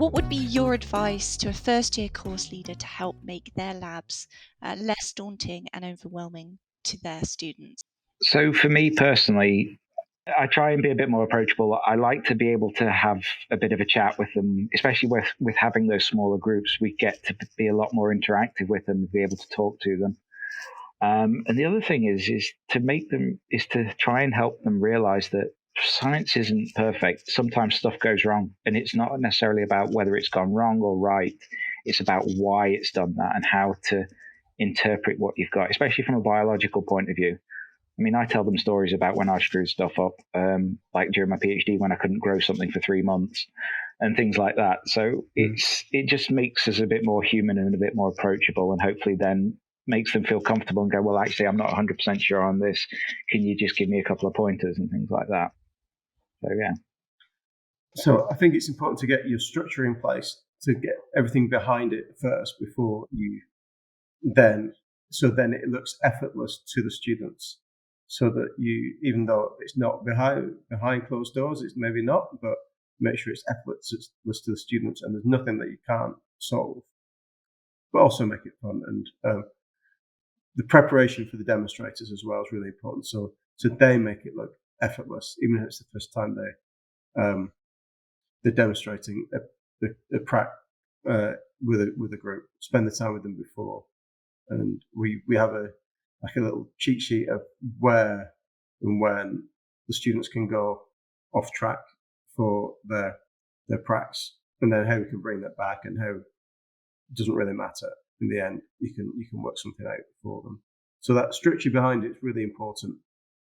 what would be your advice to a first-year course leader to help make their labs less daunting and overwhelming to their students? So for me personally, I try and be a bit more approachable. I like to be able to have a bit of a chat with them, especially with having those smaller groups. We get to be a lot more interactive with them, be able to talk to them. And the other thing is to try and help them realize that science isn't perfect. Sometimes stuff goes wrong, and it's not necessarily about whether it's gone wrong or right. It's about why it's done that and how to interpret what you've got, especially from a biological point of view. I mean, I tell them stories about when I screwed stuff up, like during my PhD when I couldn't grow something for 3 months and things like that. So it just makes us a bit more human and a bit more approachable, and hopefully then makes them feel comfortable and go, well, actually, I'm not 100% sure on this. Can you just give me a couple of pointers and things like that? So, yeah. So I think it's important to get your structure in place, to get everything behind it first before you then it looks effortless to the students. So that you, even though it's not behind closed doors, it's maybe not, but make sure it's effortless to the students, and there's nothing that you can't solve. But also make it fun, and the preparation for the demonstrators as well is really important. So they make it look effortless, even if it's the first time they're demonstrating a prac with a group. Spend the time with them before, and we have a little cheat sheet of where and when the students can go off track for their pracs, and then how we can bring that back, and how it doesn't really matter. In the end, you can work something out for them. So that structure behind it is really important.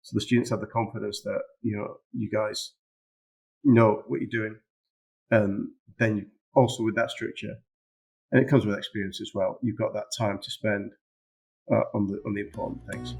So the students have the confidence that you guys know what you're doing, and then also with that structure, and it comes with experience as well. You've got that time to spend on the important things.